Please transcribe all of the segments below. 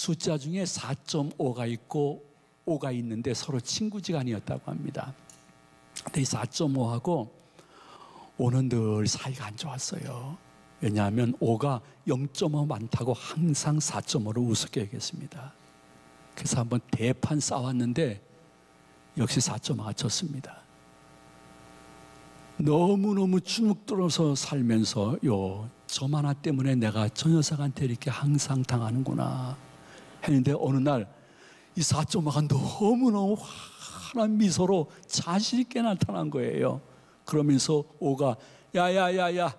숫자 중에 4.5가 있고 5가 있는데 서로 친구지간이었다고 합니다. 근데 이 4.5하고 5는 늘 사이가 안 좋았어요. 왜냐하면 5가 0.5 많다고 항상 4.5를 우습게 여겼습니다. 그래서 한번 대판 싸웠는데 역시 4.5가 졌습니다. 너무너무 주눅들어서 살면서 점 하나 때문에 내가 저 녀석한테 이렇게 항상 당하는구나 했는데 어느 날 이 4.5가 너무너무 환한 미소로 자신 있게 나타난 거예요. 그러면서 5가 야야야야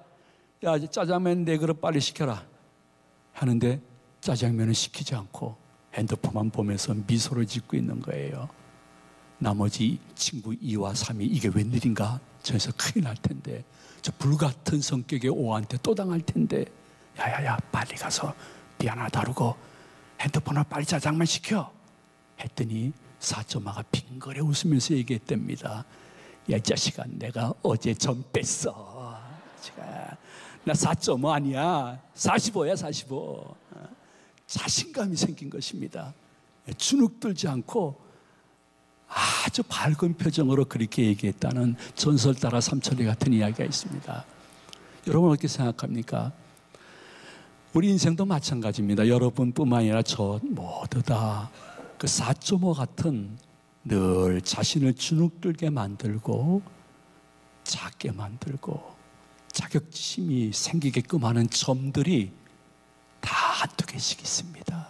짜장면 4그릇 빨리 시켜라 하는데 짜장면을 시키지 않고 핸드폰만 보면서 미소를 짓고 있는 거예요. 나머지 친구 2와 3이 이게 웬일인가? 저에서 큰일 날 텐데 저 불같은 성격의 5한테 또 당할 텐데 야야야 빨리 가서 미안하다 그러고 핸드폰을 빨리 짜장면 시켜 했더니 4.5가 빙그레 웃으면서 얘기했답니다. 야 이 자식아 내가 어제 점 뺐어. 나 4.5 아니야 45야 45. 자신감이 생긴 것입니다. 주눅들지 않고 아주 밝은 표정으로 그렇게 얘기했다는 전설 따라 삼천리 같은 이야기가 있습니다. 여러분 어떻게 생각합니까? 우리 인생도 마찬가지입니다. 여러분뿐만 아니라 저 모두 다 그 4.5 같은 늘 자신을 주눅들게 만들고 작게 만들고 자격지심이 생기게끔 하는 점들이 다 한두 개씩 있습니다.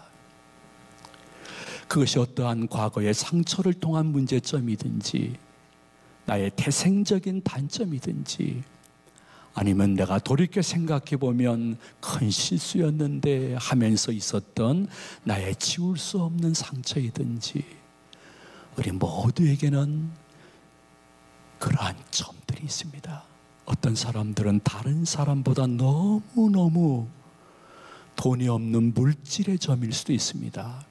그것이 어떠한 과거의 상처를 통한 문제점이든지 나의 태생적인 단점이든지 아니면 내가 돌이켜 생각해보면 큰 실수였는데 하면서 있었던 나의 지울 수 없는 상처이든지 우리 모두에게는 그러한 점들이 있습니다. 어떤 사람들은 다른 사람보다 너무너무 돈이 없는 물질의 점일 수도 있습니다.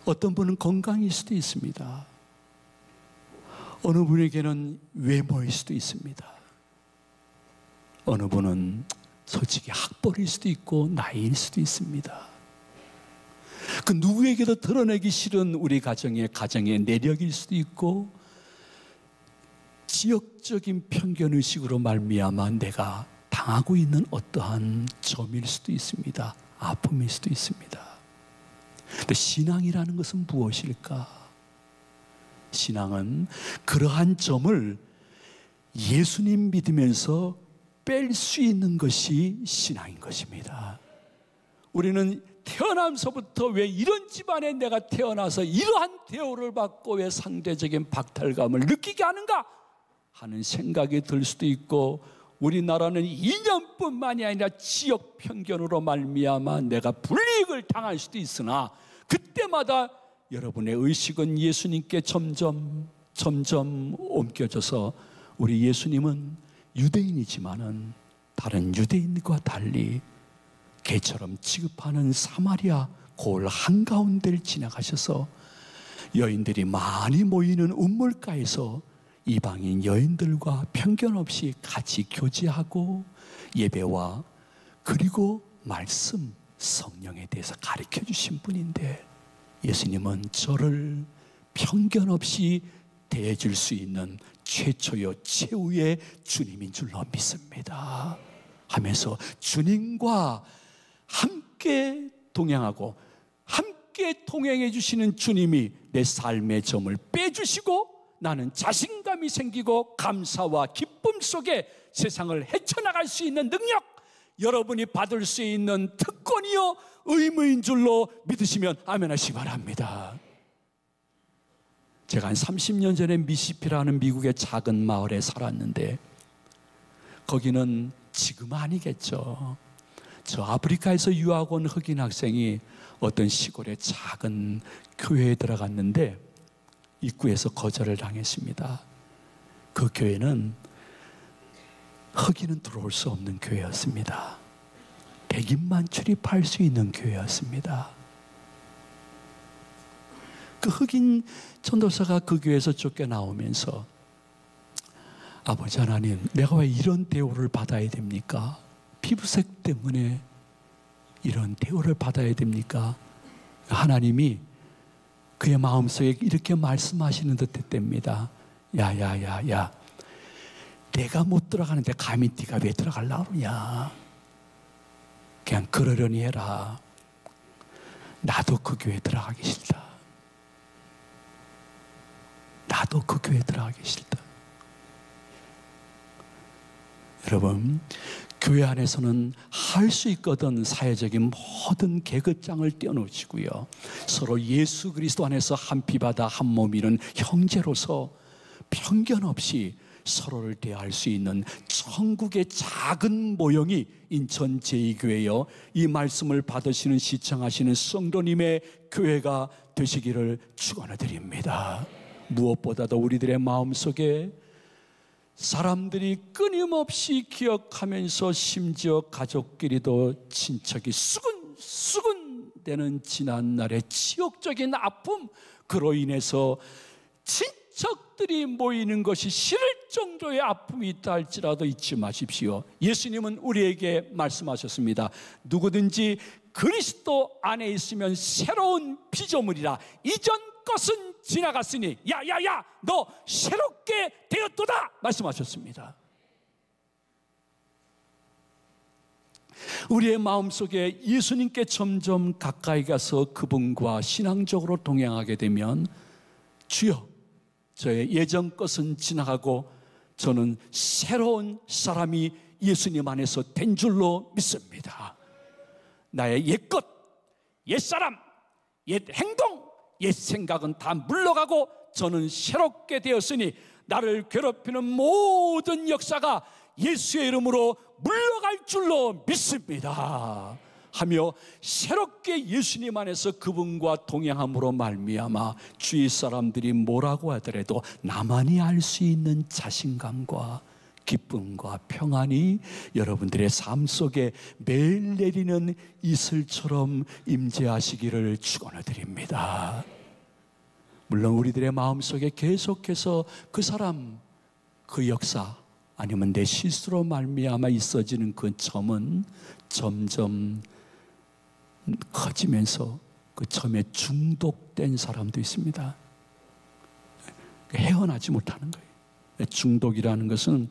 어떤 분은 건강일 수도 있습니다. 어느 분에게는 외모일 수도 있습니다. 어느 분은 솔직히 학벌일 수도 있고 나이일 수도 있습니다. 그 누구에게도 드러내기 싫은 우리 가정의 내력일 수도 있고 지역적인 편견의식으로 말미암아 내가 당하고 있는 어떠한 점일 수도 있습니다. 아픔일 수도 있습니다. 근데 신앙이라는 것은 무엇일까? 신앙은 그러한 점을 예수님 믿으면서 뺄 수 있는 것이 신앙인 것입니다. 우리는 태어나면서부터 왜 이런 집안에 내가 태어나서 이러한 대우를 받고 왜 상대적인 박탈감을 느끼게 하는가 하는 생각이 들 수도 있고 우리나라는 이념뿐만이 아니라 지역 편견으로 말미암아 내가 불이익을 당할 수도 있으나 그때마다 여러분의 의식은 예수님께 점점 옮겨져서 우리 예수님은 유대인이지만은 다른 유대인과 달리 개처럼 취급하는 사마리아 골 한가운데를 지나가셔서 여인들이 많이 모이는 우물가에서 이방인 여인들과 편견 없이 같이 교제하고 예배와 그리고 말씀 성령에 대해서 가르쳐 주신 분인데 예수님은 저를 편견 없이 대해줄 수 있는 최초요 최후의 주님인 줄로 믿습니다 하면서 주님과 함께 동행하고 함께 동행해 주시는 주님이 내 삶의 점을 빼주시고 나는 자신감이 생기고 감사와 기쁨 속에 세상을 헤쳐나갈 수 있는 능력 여러분이 받을 수 있는 특권이요 의무인 줄로 믿으시면 아멘 하시기 바랍니다. 제가 한 30년 전에 미시피라는 미국의 작은 마을에 살았는데 거기는 지금 아니겠죠. 저 아프리카에서 유학 온 흑인 학생이 어떤 시골의 작은 교회에 들어갔는데 입구에서 거절을 당했습니다. 그 교회는 흑인은 들어올 수 없는 교회였습니다. 백인만 출입할 수 있는 교회였습니다. 그 흑인 전도사가 그 교회에서 쫓겨나오면서 아버지 하나님, 내가 왜 이런 대우를 받아야 됩니까? 피부색 때문에 이런 대우를 받아야 됩니까? 하나님이 그의 마음속에 이렇게 말씀하시는 듯 했답니다. 야, 내가 못 들어가는데 감히 네가 왜 들어가려고 그러냐. 그냥 그러려니 해라. 나도 그 교회 들어가기 싫다. 나도 그 교회 들어가기 싫다. 여러분, 교회 안에서는 할 수 있거든 사회적인 모든 계급장을 떼어놓으시고요, 서로 예수 그리스도 안에서 한 피바다 한 몸이는 형제로서 편견 없이 서로를 대할 수 있는 천국의 작은 모형이 인천 제2교회여 이 말씀을 받으시는 시청하시는 성도님의 교회가 되시기를 축원해 드립니다. 무엇보다도 우리들의 마음속에 사람들이 끊임없이 기억하면서 심지어 가족끼리도 친척이 수근수근 되는 지난날의 치욕적인 아픔, 그로 인해서 친척들이 모이는 것이 싫을 정도의 아픔이 있다 할지라도 잊지 마십시오. 예수님은 우리에게 말씀하셨습니다. 누구든지 그리스도 안에 있으면 새로운 피조물이라. 이전 것은 지나갔으니 야야야 너 새롭게 되었도다 말씀하셨습니다. 우리의 마음속에 예수님께 점점 가까이 가서 그분과 신앙적으로 동행하게 되면 주여 저의 예전 것은 지나가고 저는 새로운 사람이 예수님 안에서 된 줄로 믿습니다. 나의 옛것, 옛사람, 옛 행동, 옛 생각은 다 물러가고 저는 새롭게 되었으니 나를 괴롭히는 모든 역사가 예수의 이름으로 물러갈 줄로 믿습니다 하며 새롭게 예수님 안에서 그분과 동행함으로 말미암아 주위 사람들이 뭐라고 하더라도 나만이 알 수 있는 자신감과 기쁨과 평안이 여러분들의 삶 속에 매일 내리는 이슬처럼 임재하시기를 축원해 드립니다. 물론 우리들의 마음속에 계속해서 그 사람, 그 역사 아니면 내 실수로 말미암아 있어지는 그 점은 점점 커지면서 그 점에 중독된 사람도 있습니다. 헤어나지 못하는 거예요. 중독이라는 것은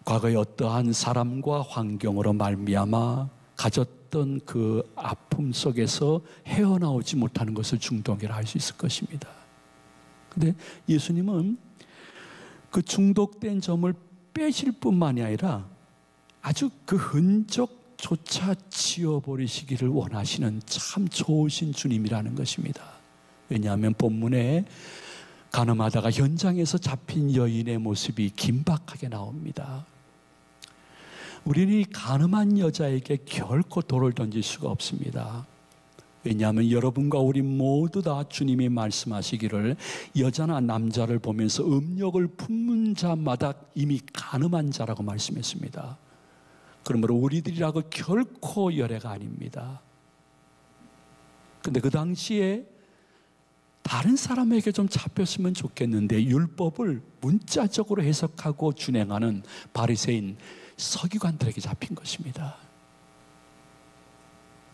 과거에 어떠한 사람과 환경으로 말미암아 가졌던 그 아픔 속에서 헤어나오지 못하는 것을 중독이라 할 수 있을 것입니다. 그런데 예수님은 그 중독된 점을 빼실 뿐만이 아니라 아주 그 흔적조차 지워버리시기를 원하시는 참 좋으신 주님이라는 것입니다. 왜냐하면 본문에 가늠하다가 현장에서 잡힌 여인의 모습이 긴박하게 나옵니다. 우리는 이 가늠한 여자에게 결코 돌을 던질 수가 없습니다. 왜냐하면 여러분과 우리 모두 다 주님이 말씀하시기를 여자나 남자를 보면서 음욕을 품는 자마다 이미 가늠한 자라고 말씀했습니다. 그러므로 우리들이라고 결코 열애가 아닙니다. 그런데 그 당시에 다른 사람에게 좀 잡혔으면 좋겠는데 율법을 문자적으로 해석하고 준행하는 바리새인 서기관들에게 잡힌 것입니다.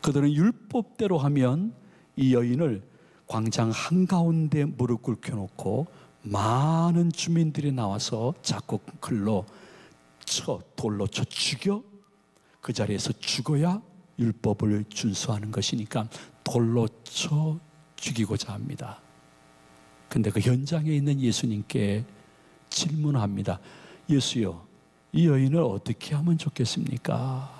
그들은 율법대로 하면 이 여인을 광장 한가운데 무릎 꿇혀놓고 많은 주민들이 나와서 자꾸 글로 돌로 쳐 죽여 그 자리에서 죽어야 율법을 준수하는 것이니까 돌로 쳐 죽이고자 합니다. 근데 그 현장에 있는 예수님께 질문합니다. 예수여, 이 여인을 어떻게 하면 좋겠습니까?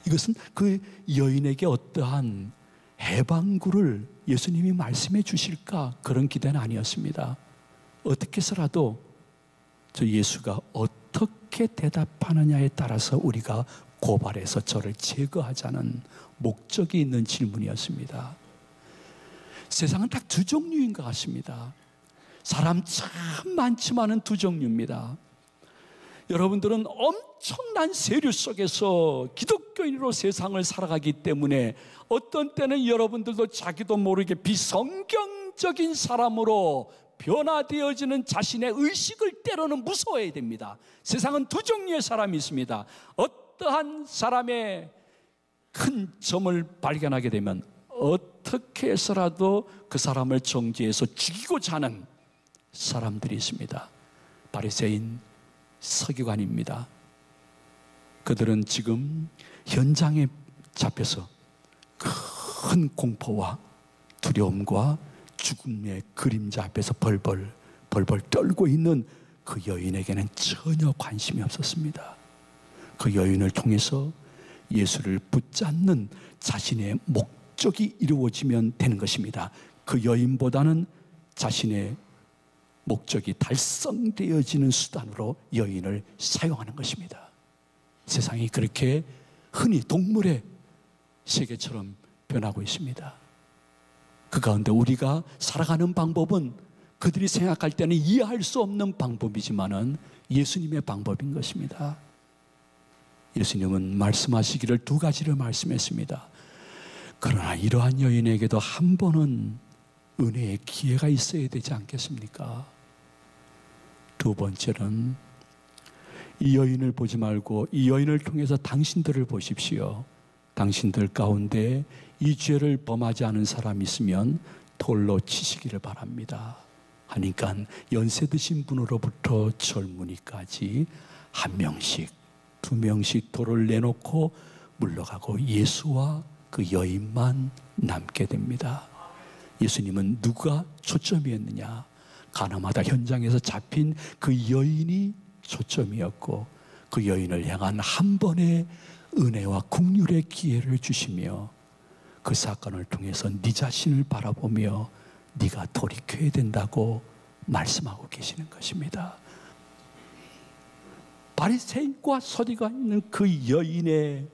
이것은 그 여인에게 어떠한 해방구를 예수님이 말씀해 주실까 그런 기대는 아니었습니다. 어떻게 해서라도 저 예수가 어떻게 대답하느냐에 따라서 우리가 고발해서 저를 제거하자는 목적이 있는 질문이었습니다. 세상은 딱 두 종류인 것 같습니다. 사람 참 많지만은 두 종류입니다. 여러분들은 엄청난 세류 속에서 기독교인으로 세상을 살아가기 때문에 어떤 때는 여러분들도 자기도 모르게 비성경적인 사람으로 변화되어지는 자신의 의식을 때로는 무서워해야 됩니다. 세상은 두 종류의 사람이 있습니다. 어떠한 사람의 큰 점을 발견하게 되면 어떻게 해서라도 그 사람을 정죄해서 죽이고자 하는 사람들이 있습니다. 바리새인, 서기관입니다. 그들은 지금 현장에 잡혀서 큰 공포와 두려움과 죽음의 그림자 앞에서 벌벌 떨고 있는 그 여인에게는 전혀 관심이 없었습니다. 그 여인을 통해서 예수를 붙잡는 자신의 목적이 이루어지면 되는 것입니다. 그 여인보다는 자신의 목적이 달성되어지는 수단으로 여인을 사용하는 것입니다. 세상이 그렇게 흔히 동물의 세계처럼 변하고 있습니다. 그 가운데 우리가 살아가는 방법은 그들이 생각할 때는 이해할 수 없는 방법이지만은 예수님의 방법인 것입니다. 예수님은 말씀하시기를 두 가지를 말씀했습니다. 그러나 이러한 여인에게도 한 번은 은혜의 기회가 있어야 되지 않겠습니까? 두 번째는 이 여인을 보지 말고 이 여인을 통해서 당신들을 보십시오. 당신들 가운데 이 죄를 범하지 않은 사람이 있으면 돌로 치시기를 바랍니다 하니까 연세 드신 분으로부터 젊은이까지 한 명씩 두 명씩 돌을 내놓고 물러가고 예수와 그 여인만 남게 됩니다. 예수님은 누가 초점이었느냐? 가나마다 현장에서 잡힌 그 여인이 초점이었고 그 여인을 향한 한 번의 은혜와 긍휼의 기회를 주시며 그 사건을 통해서 네 자신을 바라보며 네가 돌이켜야 된다고 말씀하고 계시는 것입니다. 바리새인과 서기관은 그 여인의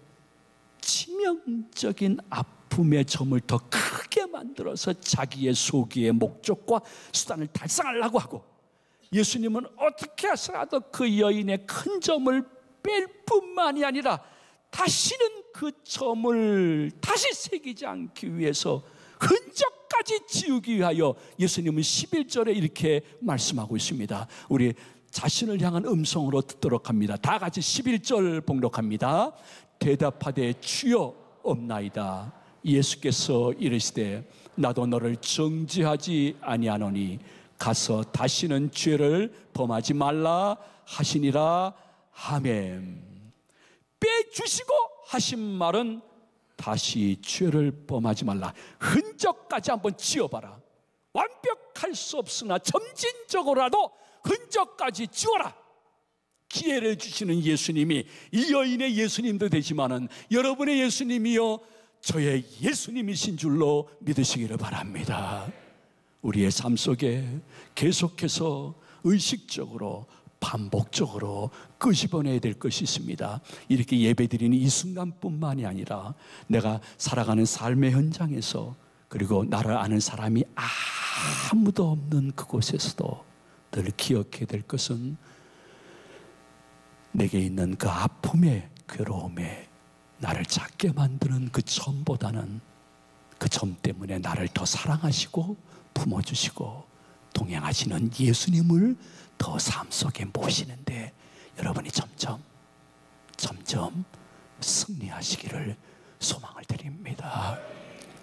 치명적인 아픔의 점을 더 크게 만들어서 자기의 소기의 목적과 수단을 달성하려고 하고, 예수님은 어떻게 해서라도 그 여인의 큰 점을 뺄 뿐만이 아니라 다시는 그 점을 다시 새기지 않기 위해서 흔적까지 지우기 위하여 예수님은 11절에 이렇게 말씀하고 있습니다. 우리 자신을 향한 음성으로 듣도록 합니다. 다 같이 11절 봉독합니다. 대답하되 주여 없나이다. 예수께서 이르시되 나도 너를 정죄하지 아니하노니 가서 다시는 죄를 범하지 말라 하시니라. 아멘. 빼주시고 하신 말은 다시 죄를 범하지 말라. 흔적까지 한번 지워봐라. 완벽할 수 없으나 점진적으로라도 흔적까지 지워라. 기회를 주시는 예수님이 이 여인의 예수님도 되지만은 여러분의 예수님이요 저의 예수님이신 줄로 믿으시기를 바랍니다. 우리의 삶 속에 계속해서 의식적으로 반복적으로 끄집어내야 될 것이 있습니다. 이렇게 예배드리는 이 순간뿐만이 아니라 내가 살아가는 삶의 현장에서, 그리고 나를 아는 사람이 아무도 없는 그곳에서도 늘 기억해야 될 것은 내게 있는 그 아픔의 괴로움에 나를 작게 만드는 그 점보다는 그 점 때문에 나를 더 사랑하시고 품어주시고 동행하시는 예수님을 더 삶 속에 모시는데 여러분이 점점 승리하시기를 소망을 드립니다.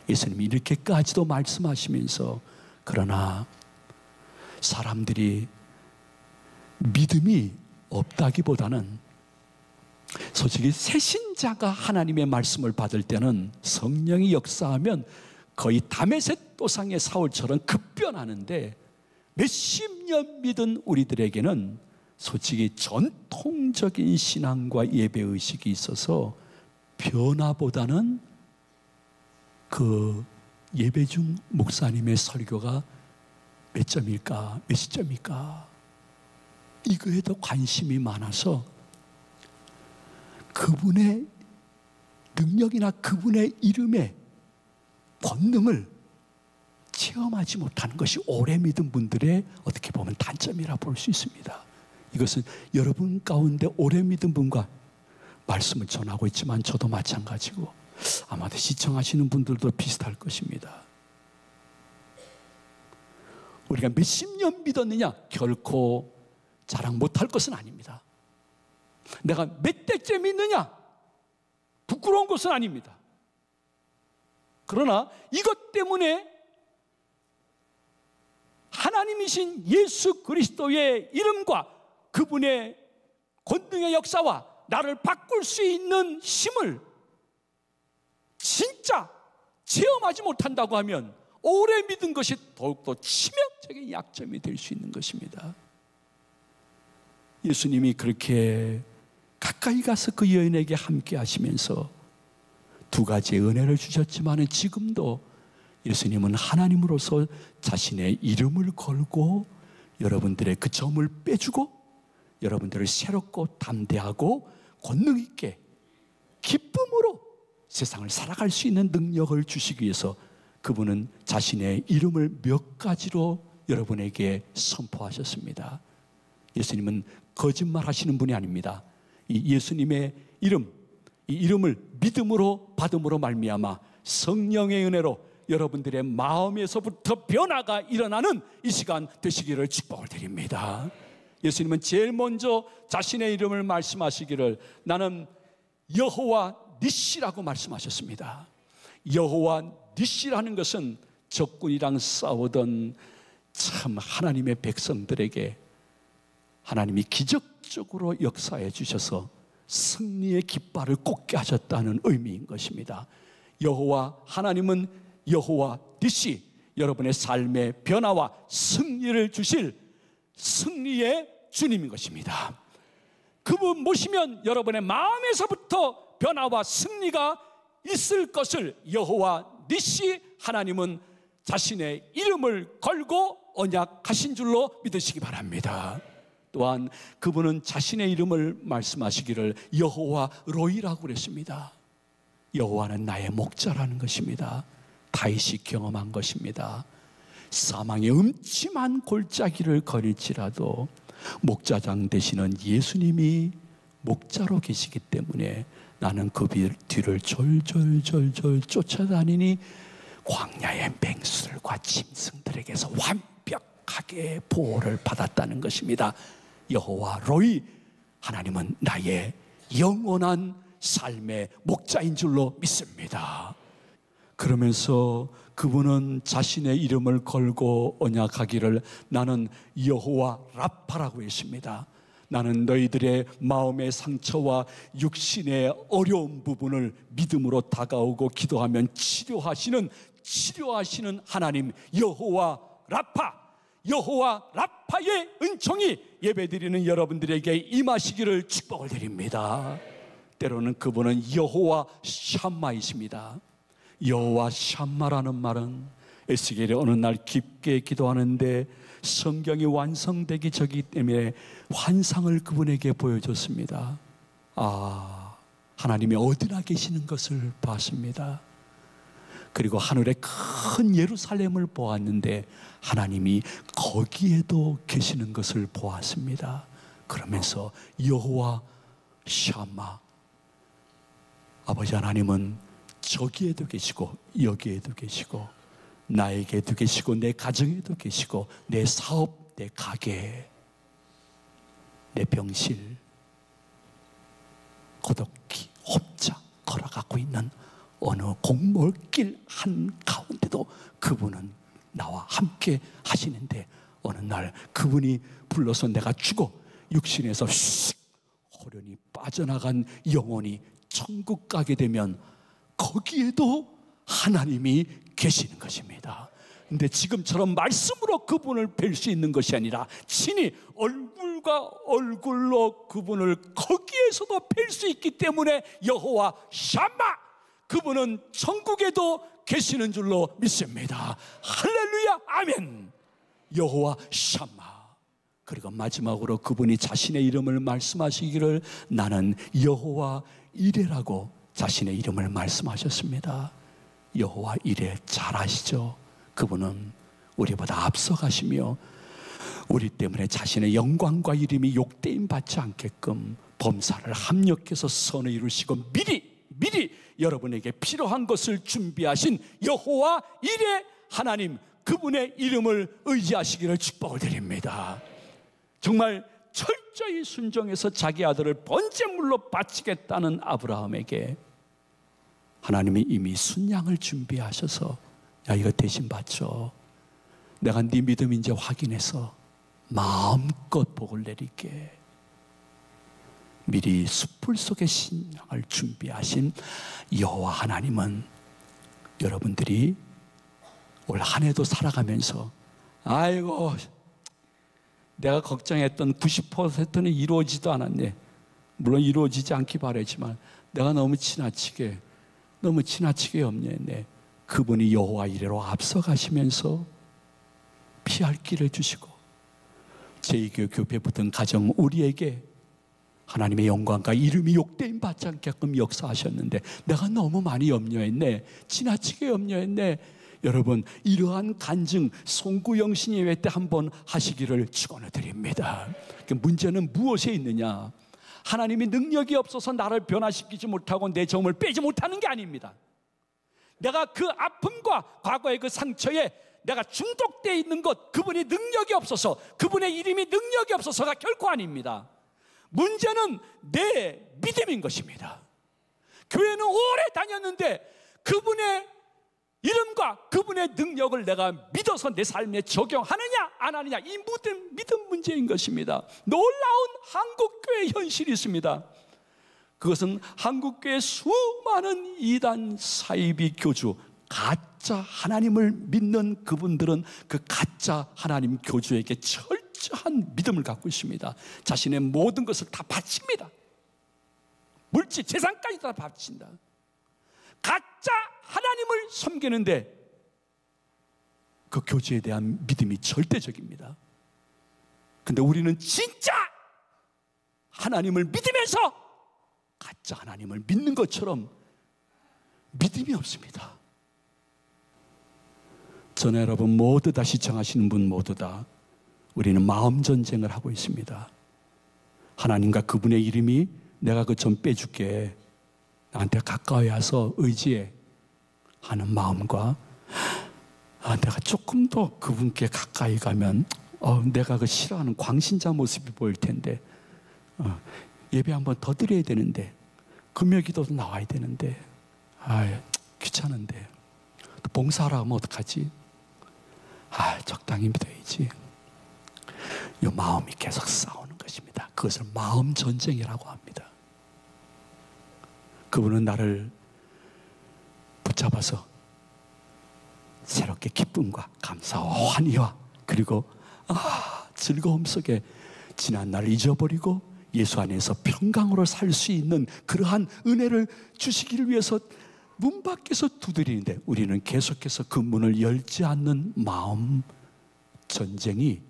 예수님이 이렇게까지도 말씀하시면서, 그러나 사람들이 믿음이 없다기보다는 솔직히 새신자가 하나님의 말씀을 받을 때는 성령이 역사하면 거의 다메섹 도상의 사울처럼 급변하는데, 몇십 년 믿은 우리들에게는 솔직히 전통적인 신앙과 예배의식이 있어서 변화보다는 그 예배 중 목사님의 설교가 몇 점일까, 몇 시점일까, 이거에 더 관심이 많아서 그분의 능력이나 그분의 이름의 권능을 체험하지 못하는 것이 오래 믿은 분들의 어떻게 보면 단점이라 볼 수 있습니다. 이것은 여러분 가운데 오래 믿은 분과 말씀을 전하고 있지만 저도 마찬가지고 아마도 시청하시는 분들도 비슷할 것입니다. 우리가 몇십 년 믿었느냐? 결코 자랑 못할 것은 아닙니다. 내가 몇 대째 믿느냐? 부끄러운 것은 아닙니다. 그러나 이것 때문에 하나님이신 예수 그리스도의 이름과 그분의 권능의 역사와 나를 바꿀 수 있는 힘을 진짜 체험하지 못한다고 하면 오래 믿은 것이 더욱더 치명적인 약점이 될 수 있는 것입니다. 예수님이 그렇게 가까이 가서 그 여인에게 함께 하시면서 두 가지의 은혜를 주셨지만 지금도 예수님은 하나님으로서 자신의 이름을 걸고 여러분들의 그 점을 빼주고 여러분들을 새롭고 담대하고 권능 있게 기쁨으로 세상을 살아갈 수 있는 능력을 주시기 위해서 그분은 자신의 이름을 몇 가지로 여러분에게 선포하셨습니다. 예수님은 거짓말 하시는 분이 아닙니다. 이 예수님의 이름, 이 이름을 믿음으로 받음으로 말미암아 성령의 은혜로 여러분들의 마음에서부터 변화가 일어나는 이 시간 되시기를 축복을 드립니다. 예수님은 제일 먼저 자신의 이름을 말씀하시기를 나는 여호와 니시라고 말씀하셨습니다. 여호와 니시라는 것은 적군이랑 싸우던 참 하나님의 백성들에게 하나님이 기적적으로 역사해 주셔서 승리의 깃발을 꽂게 하셨다는 의미인 것입니다. 여호와 하나님은 여호와 니시, 여러분의 삶의 변화와 승리를 주실 승리의 주님인 것입니다. 그분 모시면 여러분의 마음에서부터 변화와 승리가 있을 것을 여호와 니시 하나님은 자신의 이름을 걸고 언약하신 줄로 믿으시기 바랍니다. 또한 그분은 자신의 이름을 말씀하시기를 여호와 로이라고 그랬습니다. 여호와는 나의 목자라는 것입니다. 다윗이 경험한 것입니다. 사망의 음침한 골짜기를 걸을지라도 목자장 되시는 예수님이 목자로 계시기 때문에 나는 그 뒤를 졸졸졸졸 쫓아다니니 광야의 맹수들과 짐승들에게서 완벽하게 보호를 받았다는 것입니다. 여호와 로이, 하나님은 나의 영원한 삶의 목자인 줄로 믿습니다. 그러면서 그분은 자신의 이름을 걸고 언약하기를 나는 여호와 라파라고 했습니다. 나는 너희들의 마음의 상처와 육신의 어려운 부분을 믿음으로 다가오고 기도하면 치료하시는 하나님 여호와 라파, 여호와 라파의 은총이 예배드리는 여러분들에게 임하시기를 축복을 드립니다. 때로는 그분은 여호와 샴마이십니다. 여호와 샴마라는 말은 에스겔이 어느 날 깊게 기도하는데 성경이 완성되기 전이기 때문에 환상을 그분에게 보여줬습니다. 하나님이 어디나 계시는 것을 봤습니다. 그리고 하늘에 큰 예루살렘을 보았는데 하나님이 거기에도 계시는 것을 보았습니다. 그러면서 여호와 샴마, 아버지 하나님은 저기에도 계시고 여기에도 계시고 나에게도 계시고 내 가정에도 계시고 내 사업, 내 가게, 내 병실 고독히 혼자 걸어가고 있는 어느 공몰길 한가운데도 그분은 나와 함께 하시는데 어느 날 그분이 불러서 내가 죽어 육신에서 슉 호련히 빠져나간 영혼이 천국 가게 되면 거기에도 하나님이 계시는 것입니다. 근데 지금처럼 말씀으로 그분을 뵐 수 있는 것이 아니라 친히 얼굴과 얼굴로 그분을 거기에서도 뵐 수 있기 때문에 여호와 샴마, 그분은 천국에도 계시는 줄로 믿습니다. 할렐루야, 아멘. 여호와 샴마. 그리고 마지막으로 그분이 자신의 이름을 말씀하시기를 나는 여호와 이레라고 자신의 이름을 말씀하셨습니다. 여호와 이레 잘 아시죠? 그분은 우리보다 앞서가시며 우리 때문에 자신의 영광과 이름이 욕되임 받지 않게끔 범사를 합력해서 선을 이루시고 미리 여러분에게 필요한 것을 준비하신 여호와 이레 하나님, 그분의 이름을 의지하시기를 축복을 드립니다. 정말 철저히 순종해서 자기 아들을 번제물로 바치겠다는 아브라함에게 하나님이 이미 순양을 준비하셔서 야, 이거 대신 바쳐. 내가 네 믿음 이제 확인해서 마음껏 복을 내릴게. 미리 숯불 속의 신앙을 준비하신 여호와 하나님은 여러분들이 올 한 해도 살아가면서 아이고 내가 걱정했던 90%는 이루어지도 않았네. 물론 이루어지지 않기 바라지만 내가 너무 지나치게 염려했네. 그분이 여호와 이레로 앞서가시면서 피할 길을 주시고 제2교회 교회 붙은 가정 우리에게 하나님의 영광과 이름이 욕되임 받지 않게끔 역사하셨는데 내가 너무 많이 염려했네. 지나치게 염려했네. 여러분 이러한 간증 송구영신 예배 때 한번 하시기를 축원해드립니다. 문제는 무엇에 있느냐? 하나님이 능력이 없어서 나를 변화시키지 못하고 내 점을 빼지 못하는 게 아닙니다. 내가 그 아픔과 과거의 그 상처에 내가 중독되어 있는 것, 그분이 능력이 없어서, 그분의 이름이 능력이 없어서가 결코 아닙니다. 문제는 내 믿음인 것입니다. 교회는 오래 다녔는데 그분의 이름과 그분의 능력을 내가 믿어서 내 삶에 적용하느냐 안 하느냐, 이 믿음 문제인 것입니다. 놀라운 한국교회 현실이 있습니다. 그것은 한국교회 수많은 이단 사이비 교주, 가짜 하나님을 믿는 그분들은 그 가짜 하나님 교주에게 철저한 믿음을 갖고 있습니다. 자신의 모든 것을 다 바칩니다. 물질, 재산까지 다 바친다. 가짜 하나님을 섬기는데 그 교주에 대한 믿음이 절대적입니다. 근데 우리는 진짜 하나님을 믿으면서 가짜 하나님을 믿는 것처럼 믿음이 없습니다. 저는 여러분 모두 다 시청하시는 분 모두 다 우리는 마음 전쟁을 하고 있습니다. 하나님과 그분의 이름이 내가 그 점 빼줄게, 나한테 가까이 와서 의지해 하는 마음과 내가 조금 더 그분께 가까이 가면 내가 그 싫어하는 광신자 모습이 보일 텐데 예배 한번 더 드려야 되는데 금요기도도 나와야 되는데 귀찮은데 또 봉사하라 하면 어떡하지? 적당히 믿어야지. 이 마음이 계속 싸우는 것입니다. 그것을 마음 전쟁이라고 합니다. 그분은 나를 붙잡아서 새롭게 기쁨과 감사와 환희와 그리고 즐거움 속에 지난 날을 잊어버리고 예수 안에서 평강으로 살 수 있는 그러한 은혜를 주시기를 위해서 문 밖에서 두드리는데 우리는 계속해서 그 문을 열지 않는 마음 전쟁이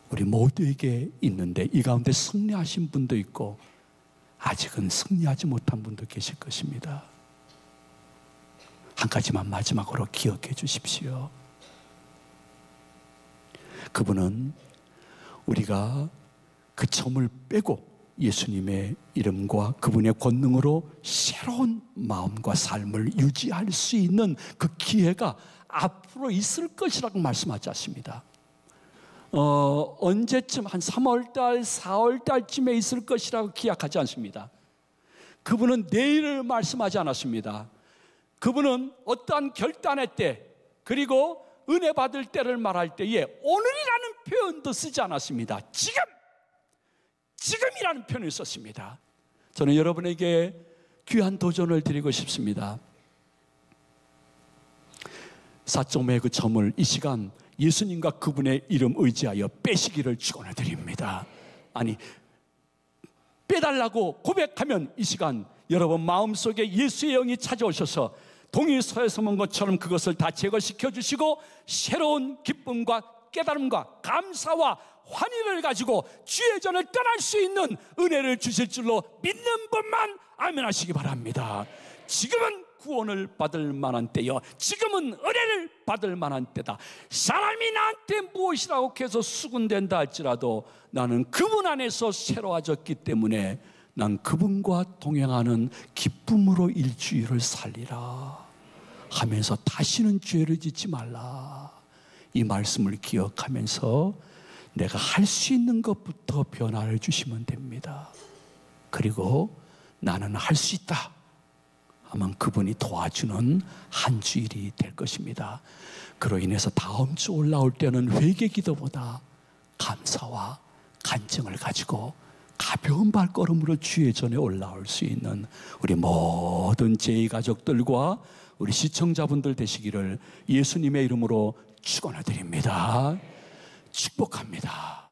우리 모두에게 있는데, 이 가운데 승리하신 분도 있고 아직은 승리하지 못한 분도 계실 것입니다. 한 가지만 마지막으로 기억해 주십시오. 그분은 우리가 그 점을 빼고 예수님의 이름과 그분의 권능으로 새로운 마음과 삶을 유지할 수 있는 그 기회가 앞으로 있을 것이라고 말씀하지 않습니다. 언제쯤 한 3월달, 4월달쯤에 있을 것이라고 기약하지 않습니다. 그분은 내일을 말씀하지 않았습니다. 그분은 어떠한 결단의 때, 그리고 은혜 받을 때를 말할 때에 오늘이라는 표현도 쓰지 않았습니다. 지금이라는 표현을 썼습니다. 저는 여러분에게 귀한 도전을 드리고 싶습니다. 4.5의 그 점을 이 시간 예수님과 그분의 이름 의지하여 빼시기를 축원해드립니다. 아니, 빼달라고 고백하면 이 시간 여러분 마음속에 예수의 영이 찾아오셔서 동일서에서 본 것처럼 그것을 다 제거시켜 주시고 새로운 기쁨과 깨달음과 감사와 환희를 가지고 주의 전을 떠날 수 있는 은혜를 주실 줄로 믿는 분만 아멘 하시기 바랍니다. 지금은 구원을 받을 만한 때요, 지금은 은혜를 받을 만한 때다. 사람이 나한테 무엇이라고 해서 수군된다 할지라도 나는 그분 안에서 새로워졌기 때문에 난 그분과 동행하는 기쁨으로 일주일을 살리라 하면서 다시는 죄를 짓지 말라, 이 말씀을 기억하면서 내가 할 수 있는 것부터 변화를 주시면 됩니다. 그리고 나는 할 수 있다, 아마 그분이 도와주는 한 주일이 될 것입니다. 그로 인해서 다음 주 올라올 때는 회개 기도보다 감사와 간증을 가지고 가벼운 발걸음으로 주의 전에 올라올 수 있는 우리 모든 제2가족들과 우리 시청자분들 되시기를 예수님의 이름으로 축원해 드립니다. 축복합니다.